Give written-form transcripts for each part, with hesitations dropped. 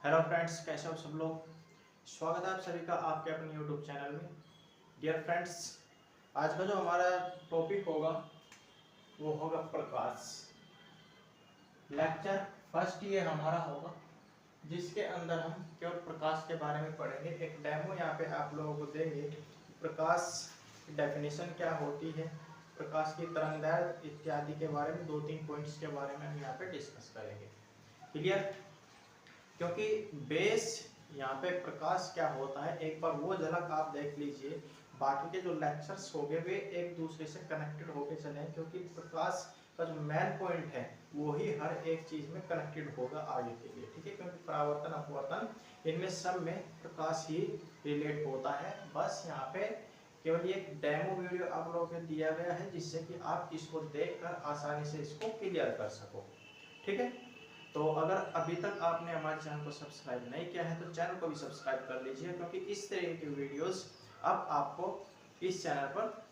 Hello friends, कैसे हो सब लोग। स्वागत है आप सभी का आपके अपने यूट्यूब चैनल में। डियर फ्रेंड्स, आज का जो हमारा टॉपिक होगा वो होगा प्रकाश। लेक्चर फर्स्ट ये हमारा होगा जिसके अंदर हम केवल प्रकाश के बारे में पढ़ेंगे। एक डेमो यहाँ पे आप लोगों को देंगे। प्रकाश की डेफिनेशन क्या होती है, प्रकाश की तरंगदैर्घ्य इत्यादि के बारे में 2-3 पॉइंट्स के बारे में हम यहाँ पे डिस्कस करेंगे। क्लियर? क्योंकि बेस यहाँ पे प्रकाश क्या होता है एक बार वो झलक आप देख लीजिए। बाकी के जो लेक्चर्स हो गए वे एक दूसरे से कनेक्टेड होके चले, क्योंकि प्रकाश का जो मेन पॉइंट है वो ही हर एक चीज में कनेक्टेड होगा आगे के लिए। ठीक है, क्योंकि परावर्तन अपवर्तन इनमें सब में प्रकाश ही रिलेट होता है। बस यहाँ पे केवल एक डेमो वीडियो आप लोगों को दिया गया है जिससे कि आप इसको देखकर आसानी से इसको क्लियर कर सको। ठीक है, तो अगर अभी तक आपने हमारे चैनल को सब्सक्राइब नहीं किया है तो चैनल को भी सब्सक्राइब कर लीजिए, क्योंकि इस तरह की वीडियोस अब आपको इस चैनल पर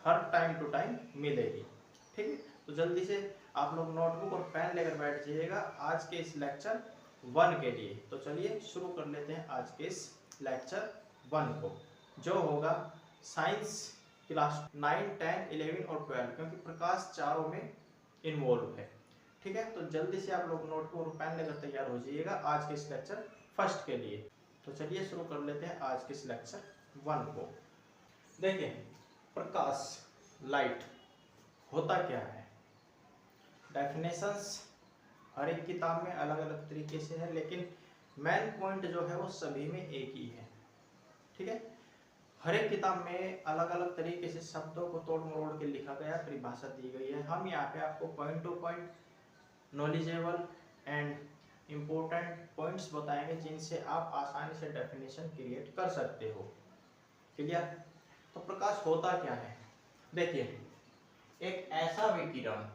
हर टाइम टू टाइम मिलेगी। ठीक है, तो जल्दी से आप लोग नोटबुक और पेन लेकर बैठ जाइएगा आज के इस लेक्चर 1 के लिए। तो चलिए शुरू कर लेते हैं आज के इस लेक्चर 1 को, जो होगा साइंस क्लास 9, 10, 11 और 12, क्योंकि प्रकाश चारों में इन्वॉल्व है। ठीक है, तो जल्दी से आप लोग नोटबुक और पेन लेकर तैयार हो जाइएगा आज के इस लेक्चर फर्स्ट के लिए। तो चलिए शुरू कर लेते हैं आज के इस लेक्चर 1 को। देखिए, प्रकाश लाइट होता क्या है, डेफिनेशंस हर एक किताब में अलग अलग तरीके से है, लेकिन मेन पॉइंट जो है वो सभी में एक ही है। ठीक है, हर एक किताब में अलग अलग तरीके से शब्दों को तोड़ मरोड़ के लिखा गया, परिभाषा दी गई है। हम यहाँ पे आपको point two point knowledgeable and important points बताएंगे जिनसे आप आसानी से डेफिनेशन क्रिएट कर सकते हो। क्लियर? तो प्रकाश होता क्या है, देखिए, एक ऐसा विकिरण,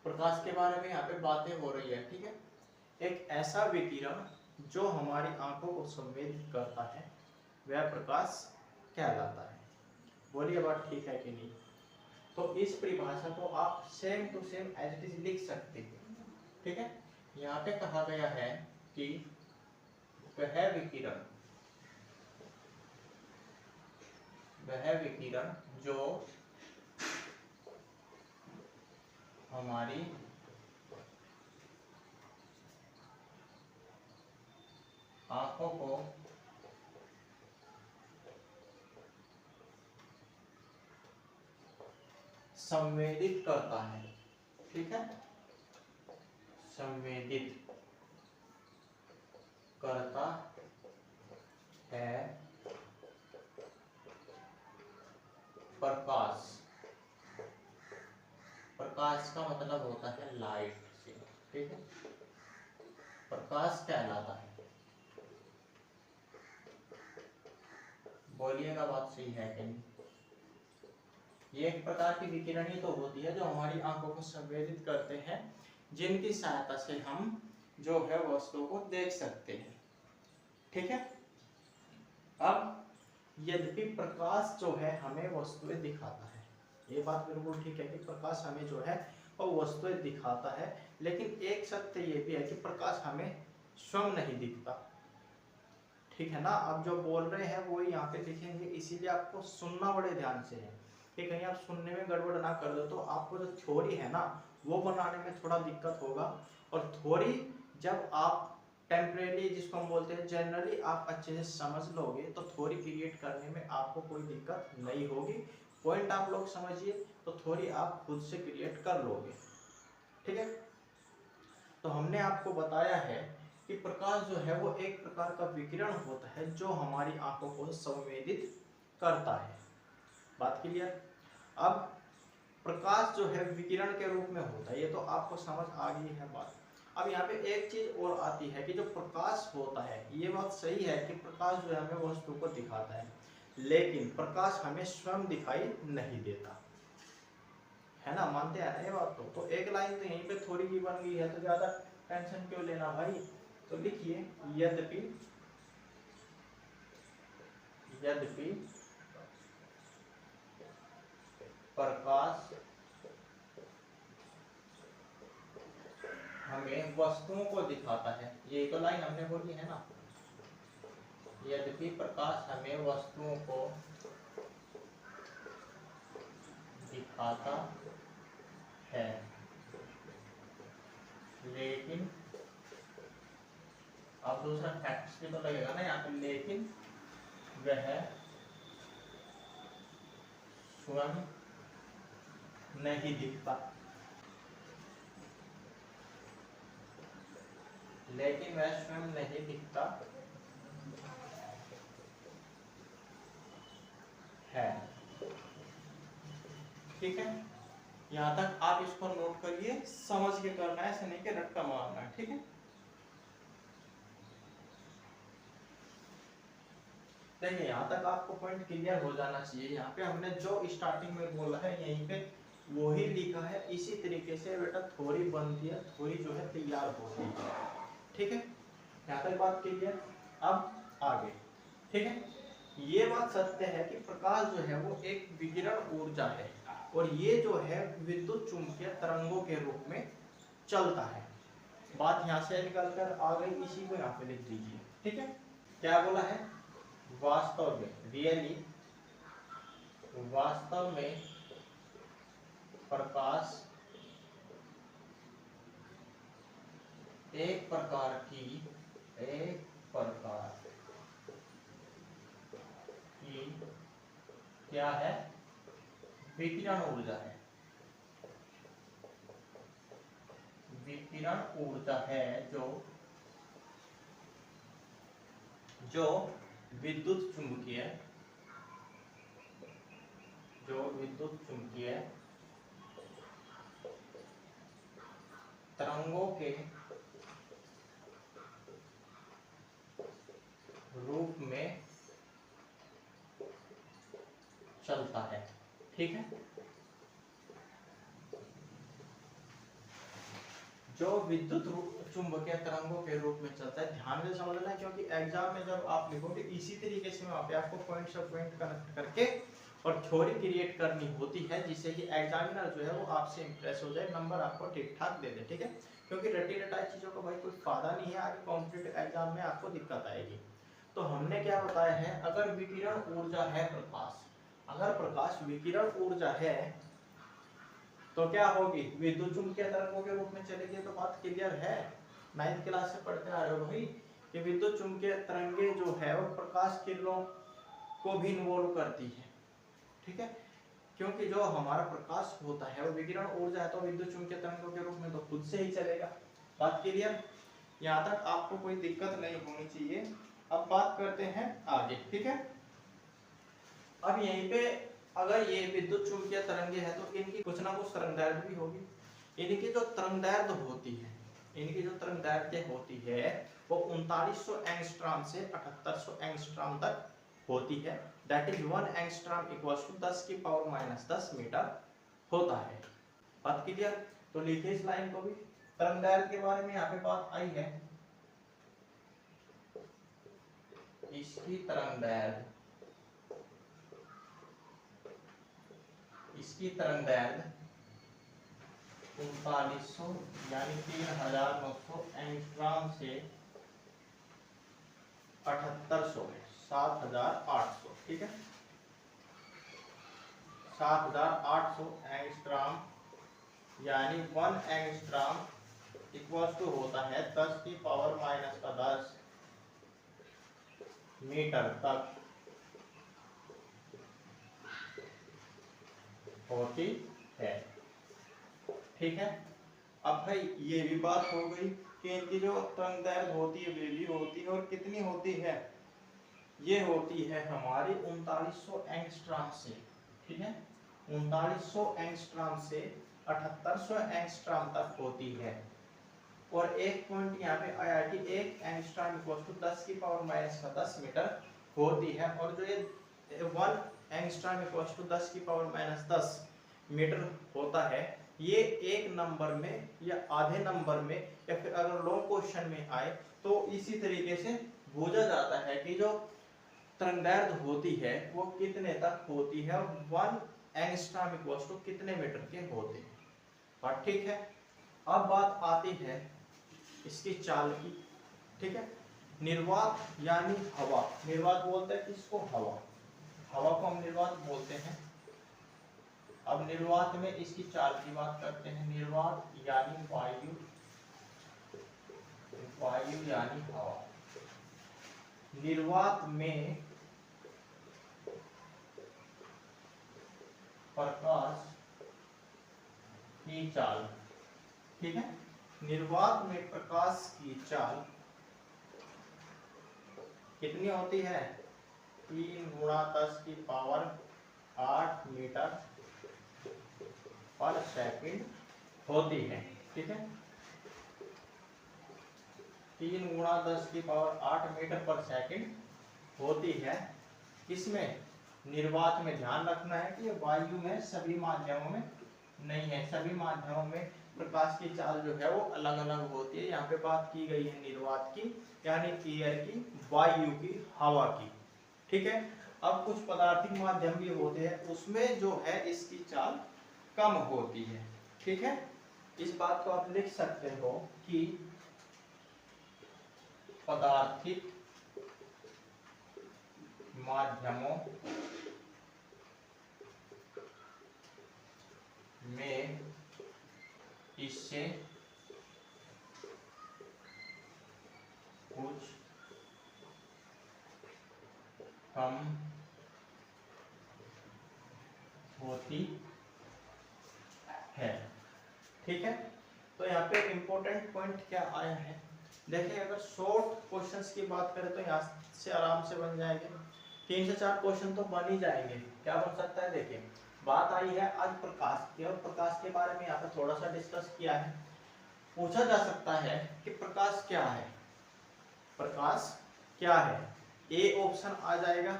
प्रकाश के बारे में यहाँ पे बातें हो रही है। ठीक है, एक ऐसा विकिरण जो हमारी आंखों को संवेदित करता है वह प्रकाश कहलाता है। बोलिए बात ठीक है कि नहीं? तो इस परिभाषा को आप same to same as it is लिख सकते हैं। ठीक है, यहाँ पे कहा गया है कि वह विकिरण जो हमारी आंखों को संवेदित करता है। ठीक है, संवेदित करता है प्रकाश। प्रकाश का मतलब होता है लाइट से। ठीक है, प्रकाश कहलाता है। बोलिएगा बात सही है कि नहीं? ये एक प्रकार की विकिरण ही तो होती है जो हमारी आंखों को संवेदित करते हैं, जिनकी सहायता से हम जो है वस्तुओं को देख सकते हैं। ठीक है, अब यद्यपि प्रकाश जो है हमें वस्तुएं दिखाता है, ये बात बिल्कुल ठीक है कि प्रकाश हमें जो है वो वस्तुएं दिखाता है, लेकिन एक सत्य ये भी है कि प्रकाश हमें स्वयं नहीं दिखता। ठीक है ना, आप जो बोल रहे हैं वो यहाँ पे लिखेंगे, इसीलिए आपको सुनना बड़े ध्यान से है कि कहीं आप सुनने में गड़बड़ ना कर दो। तो आपको जो थ्योरी है ना वो बनाने में थोड़ा दिक्कत होगा, और थ्योरी जब आप टेम्परेरी, जिसको हम बोलते हैं जनरली, आप अच्छे से समझ लोगे तो थ्योरी क्रिएट करने में आपको कोई दिक्कत नहीं होगी। पॉइंट आप लोग समझिए तो थ्योरी आप खुद से क्रिएट कर लोगे। ठीक है, तो हमने आपको बताया है कि प्रकाश जो है वो एक प्रकार का विकिरण होता है जो हमारी आंखों को संवेदित करता है। बात क्लियर? अब प्रकाश जो है विकिरण के रूप में होता है, ये तो आपको समझ आ गई है बात। अब यहाँ पे एक चीज और आती है कि जो प्रकाश होता है, ये बात सही है कि प्रकाश जो है हमें वस्तु को दिखाता है, लेकिन प्रकाश हमें स्वयं दिखाई नहीं देता है ना। मानते हैं ना ये बात? तो एक लाइन तो यहीं पे थोड़ी भी बन गई है, तो ज्यादा टेंशन क्यों लेना भाई। तो लिखिए, यद्यपि प्रकाश हमें वस्तुओं को दिखाता है, ये तो लाइन हमने बोली है ना, यद्यपि प्रकाश हमें वस्तुओं को दिखाता है, लेकिन अब दूसरा फैक्ट्स भी तो लगेगा ना यहाँ पे, लेकिन वह स्वयं नहीं दिखता, लेकिन वह स्वयं नहीं दिखता है। ठीक है, यहाँ तक आप इसको नोट करिए, समझ के करना है, ऐसे नहीं कि रट्टा मारना है। ठीक है, देखिए यहाँ तक आपको पॉइंट क्लियर हो जाना चाहिए। यहाँ पे हमने जो स्टार्टिंग में बोला है यहीं पे वही लिखा है, इसी तरीके से बेटा थ्योरी बनती है, थ्योरी जो है तैयार होती है। ठीक है, यहाँ तक बात क्लियर। अब आगे, ठीक है, ये बात सत्य है कि प्रकाश जो है वो एक विकिरण ऊर्जा है और ये जो है विद्युत चुंबकीय तरंगों के रूप में चलता है। बात यहाँ से निकल कर आ गई, इसी को यहाँ पे लिख दीजिए। ठीक है, क्या बोला है, वास्तव में, रियली, वास्तव में प्रकाश एक प्रकार की क्या है, विकिरण ऊर्जा है, विकिरण ऊर्जा है जो विद्युत चुंबकीय तरंगों के रूप में चलता है। ठीक है, जो विद्युत चुंबकीय तरंगों के रूप में चलता है, ध्यान से समझना है, क्योंकि एग्जाम में जब आप लिखोगे इसी तरीके से वहां पे आपको पॉइंट से पॉइंट कनेक्ट करके और थ्योरी क्रिएट करनी होती है, जिससे कि एग्जामिनर जो है वो आपसे इंप्रेस हो जाए, नंबर आपको ठीक ठाक दे दे। ठीक है, क्योंकि रटी रटाई चीजों का भाई कोई फायदा नहीं है, आगे कॉम्पिटिटिव एग्जाम में आपको दिक्कत आएगी। तो हमने क्या बताया है, अगर विकिरण ऊर्जा है प्रकाश, अगर प्रकाश विकिरण ऊर्जा है तो क्या होगी, विद्युत चुंबकीय तरंगों के रूप में चलेगी। तो बात क्लियर है, 9th क्लास से पढ़ते आ रहे हो भाई कि विद्युत चुंबकीय तरंगे जो है वो प्रकाश किरणों को भी इन्वॉल्व करती है। ठीक है, क्योंकि जो हमारा प्रकाश होता है वो विकिरण ऊर्जा है, तो विद्युत चुंबकीय तरंगों के रूप में तो खुद से ही चलेगा। बात क्लियर, यहाँ तक आपको कोई दिक्कत नहीं होनी चाहिए। अब बात करते हैं आगे। ठीक है, अब यहीं पे अगर ये विद्युत चुंबकीय तरंगे हैं तो इनकी कुछ ना कुछ तरंगदैर्घ्य भी होगी। इनकी जो तरंगदैर्घ्य होती है, इनकी जो तरंगदैर्घ्य होती है वो 3900 एंगस्ट्रॉम से 7800 एंगस्ट्रॉम तक होती है। That is 1 angstrom equals to 10 की पावर माइनस 10 मीटर होता है। बात क्लियर, तो लिखिए इस लाइन को भी। तरंगदैर्घ्य के बारे में यहाँ पे बात आई है, इसकी तरंगदैर्घ्य, इसकी तरंगदैर्घ्य 3900 यानी 3900 एंगस्ट्रॉम से 7800 है 7800। ठीक है, 7800 एंगस्ट्रॉम यानी 1 एंगस्ट्रॉम इक्वल्स टू होता है 10 की पावर माइनस का 10 मीटर तक होती है। ठीक है, अब भाई ये भी बात हो गई कि इनकी जो तरंगदैर्घ्य होती है वे भी होती है, और कितनी होती है, ये होती है हमारी 3900 एंगस्ट्रॉम से। ठीक है, 3900 एंगस्ट्रॉम से 7800 एंगस्ट्रॉम तक होती है। और एक पॉइंट यहाँ पे आया कि 1 एंगस्ट्रॉम इक्वल्स टू 10 की पावर माइनस का 10 मीटर होती है, और जो ये 1 एंगस्ट्रॉम इक्वल्स टू 10 की पावर माइनस 10 मीटर होता है, ये एक नंबर में या आधे नंबर में या फिर अगर लॉन्ग क्वेश्चन में आए तो इसी तरीके से पूछा जाता है कि जो तरंगदैर्घ्य होती है वो कितने तक होती है, 1 एंगस्ट्रॉम इक्वल्स टू कितने मीटर के होते हैं। बात ठीक है। अब बात आती है इसकी चाल की, ठीक है। निर्वात यानी हवा, निर्वात बोलते हैं किसको, हवा, हवा को हम निर्वात बोलते हैं। अब निर्वात में इसकी चाल की बात करते हैं। निर्वात यानी वायु, वायु यानी हवा। निर्वात में प्रकाश की चाल, ठीक है। निर्वात में प्रकाश की चाल कितनी होती है, 3 × 10⁸ मीटर पर सेकंड होती है, ठीक है। 3 × 10⁸ मीटर पर सेकंड होती है। इसमें निर्वात में ध्यान रखना है कि वायु में सभी माध्यमों में नहीं है, सभी माध्यमों में प्रकाश की चाल जो है वो अलग अलग होती है। यहाँ पे बात की गई है निर्वात की, यानी एयर की, वायु की, हवा की, ठीक है। अब कुछ पदार्थिक माध्यम भी होते हैं, उसमें जो है इसकी चाल कम होती है, ठीक है। इस बात को आप लिख सकते हो कि पदार्थिक माध्यमों में इससे कुछ कम होती है, ठीक है। तो यहाँ पे इंपॉर्टेंट पॉइंट क्या आया है, देखिए अगर शॉर्ट क्वेश्चंस की बात करें तो यहाँ से आराम से बन जाएंगे, 3 से 4 क्वेश्चन तो बन ही जाएंगे। क्या बन सकता है, देखिए बात आई है आज प्रकाश की, और प्रकाश के बारे में यहाँ पे थोड़ा सा डिस्कस किया है। पूछा जा सकता है कि प्रकाश क्या है, प्रकाश क्या है। ए ऑप्शन आ जाएगा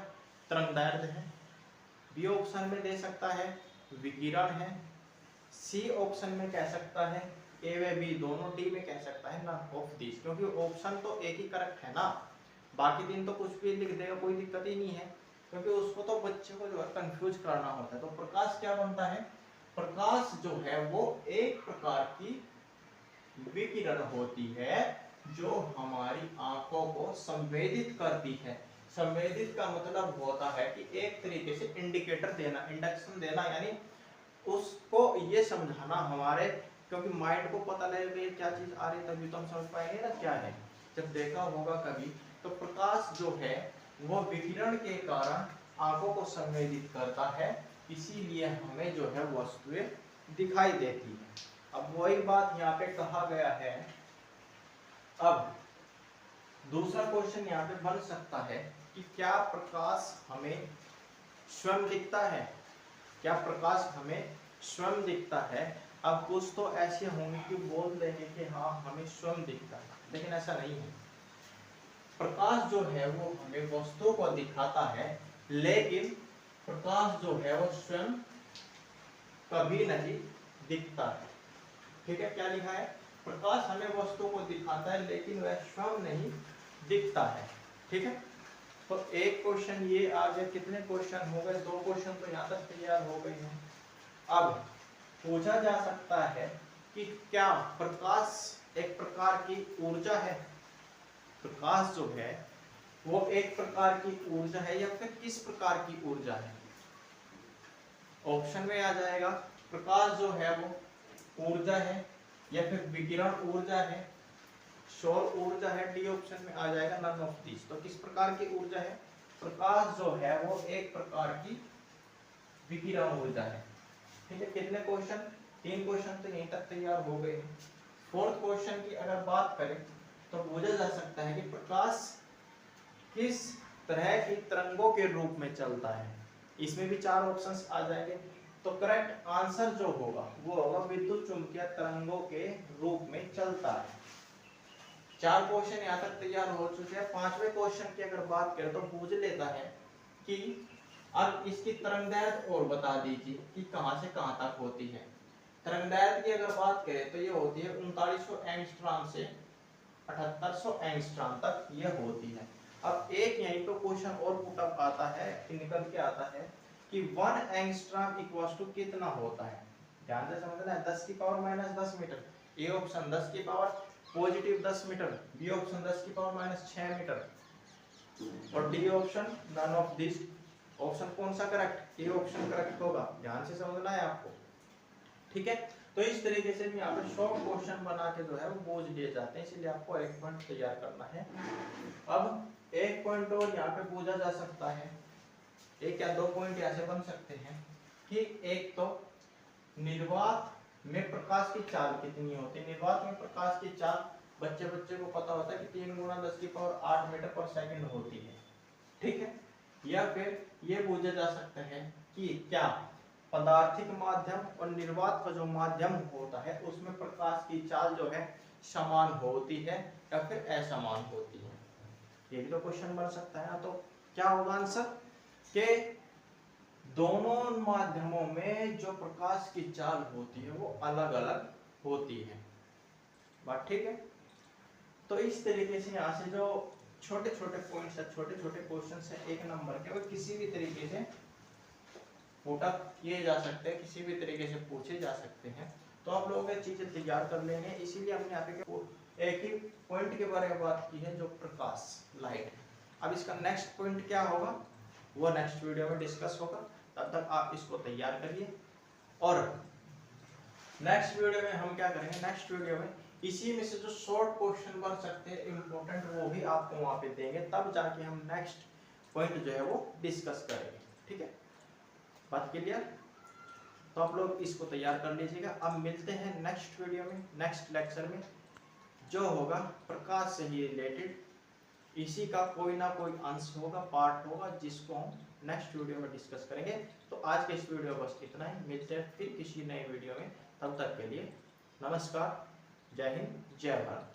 तरंगदैर्घ्य है, बी ऑप्शन में दे सकता है विकिरण है, सी ऑप्शन में कह सकता है ए व बी दोनों, डी में कह सकता है नन ऑफ दिस, क्योंकि ऑप्शन तो एक ही करेक्ट है ना, बाकी दिन तो कुछ भी लिख देगा, कोई दिक्कत ही नहीं है, क्योंकि उसको तो बच्चे को जो है कंफ्यूज करना होता है। तो प्रकाश क्या बनता है, प्रकाश जो है वो एक प्रकार की विकिरण होती है जो हमारी आंखों को संवेदित करती है। संवेदित का मतलब होता है कि एक तरीके से इंडिकेटर देना, इंडक्शन देना, यानी उसको ये समझाना हमारे, क्योंकि माइंड को पता लगे क्या चीज आ रही है तभी तो हम समझ पाएंगे ना क्या है। जब देखा होगा कभी तो प्रकाश जो है वो विकिरण के कारण आंखों को संवेदित करता है, इसीलिए हमें जो है वस्तुएं दिखाई देती है। अब वही बात यहाँ पे कहा गया है। अब दूसरा क्वेश्चन यहाँ पे बन सकता है कि क्या प्रकाश हमें स्वयं दिखता है, क्या प्रकाश हमें स्वयं दिखता है। अब कुछ तो ऐसे होंगे कि बोल देंगे कि हाँ हमें स्वयं दिखता है, लेकिन ऐसा नहीं है। प्रकाश जो है वो हमें वस्तुओं को दिखाता है, लेकिन प्रकाश जो है वो स्वयं कभी नहीं दिखता है, ठीक है। क्या लिखा है, प्रकाश हमें वस्तुओं को दिखाता है लेकिन वह स्वयं नहीं दिखता है, ठीक है। तो एक क्वेश्चन ये आ गया, कितने क्वेश्चन हो गए, 2 क्वेश्चन तो यहाँ तक तैयार हो गए हैं। अब पूछा जा सकता है कि क्या प्रकाश एक प्रकार की ऊर्जा है, प्रकाश जो है वो एक प्रकार की ऊर्जा है या फिर किस प्रकार की ऊर्जा है। ऑप्शन में आ जाएगा प्रकाश जो है वो ऊर्जा है या फिर विकिरण ऊर्जा है, सौर ऊर्जा है, डी ऑप्शन में आ जाएगा नन ऑफ दिस। तो किस प्रकार की ऊर्जा है, प्रकाश जो है वो एक प्रकार की विकिरण ऊर्जा है, ठीक है। कितने क्वेश्चन, 3 क्वेश्चन तो यहीं तक तैयार हो गए हैं। 4th क्वेश्चन की अगर बात करें तो पूछा जा सकता है कि प्रकाश किस तरह की तरंगों के रूप में चलता है। इसमें भी 4 ऑप्शंस आ जाएंगे। तो करेक्ट आंसर जो होगा वो होगा विद्युत चुंबकीय तरंगों के रूप में चलता है। 4 क्वेश्चन यहाँ तक तैयार हो चुके हैं। 5वें क्वेश्चन की अगर बात करें तो पूछ लेता है कि अब इसकी तरंगदैर्घ्य और बता दीजिए कि कहां से कहां तक होती है। तरंगदैर्घ्य की अगर बात करें तो ये होती है 3900 एंगस्ट्रॉम से 7800 एंगस्ट्रॉम तक ये होती है। अब एक यहीं पे क्वेश्चन और पुट अप आता है, निकल के आता है कि 1 एंगस्ट्रॉम इक्वल्स टू कितना होता है। ध्यान से समझना है, 10⁻⁻10 meter. A option 10⁻⁻⁻ positive 10 meter, B option 10 की पावर माइनस 6 मीटर, और D option none of this. Option कौन सा करेक्ट, ए ऑप्शन करेक्ट होगा। ध्यान से समझना है आपको, ठीक है। तो इस तरीके से भी यहाँ पे शॉर्ट क्वेश्चन बना के जो है वो बोझ दिए जाते हैं, इसलिए आपको एक पॉइंट तैयार करना है। अब एक पॉइंट और यहाँ पे पूछा जा सकता है, एक या दो पॉइंट ऐसे बन सकते हैं कि एक तो निर्वात में प्रकाश की चाल कितनी होती है। निर्वात में प्रकाश की चाल बच्चे को पता होता है कि 3 × 10⁸ मीटर पर सेकंड होती है, ठीक है। या फिर ये पूछा जा सकता है कि क्या पदार्थिक माध्यम और निर्वात का जो माध्यम होता है उसमें प्रकाश की चाल जो है समान होती है या फिर असमान होती है। ये भी तो क्वेश्चन बन सकता है ना। तो क्या होगा आंसर, कि दोनों माध्यमों में जो प्रकाश की चाल होती है वो अलग अलग होती है। बात ठीक है। तो इस तरीके से यहाँ से जो छोटे छोटे पॉइंट्स है, छोटे छोटे क्वेश्चन है 1 नंबर के, वो किसी भी तरीके से पुट अप किए जा सकते हैं, किसी भी तरीके से पूछे जा सकते हैं। तो आप लोगों ये चीजें तैयार कर लेंगे। इसीलिए हमने यहाँ पे एक ही पॉइंट के बारे में बात की है, जो प्रकाश, लाइट। अब इसका नेक्स्ट पॉइंट क्या होगा वो नेक्स्ट वीडियो में डिस्कस होगा। तब तक आप इसको तैयार करिए। और नेक्स्ट वीडियो में हम क्या करेंगे, नेक्स्ट वीडियो में इसी में से जो शॉर्ट क्वेश्चन बन सकते हैं इंपॉर्टेंट, वो भी आपको वहां पे देंगे, तब जाके हम नेक्स्ट पॉइंट जो है वो डिस्कस करेंगे, ठीक है। बात क्लियर। तो आप लोग इसको तैयार कर लीजिएगा। अब मिलते हैं नेक्स्ट वीडियो में, नेक्स्ट लेक्चर में, जो होगा प्रकाश से ही रिलेटेड। इसी का कोई ना कोई अंश होगा, पार्ट होगा, जिसको हम नेक्स्ट वीडियो में डिस्कस करेंगे। तो आज के इस वीडियो बस इतना ही। मिलते हैं फिर किसी नए वीडियो में। तब तक के लिए नमस्कार, जय हिंद, जय भारत।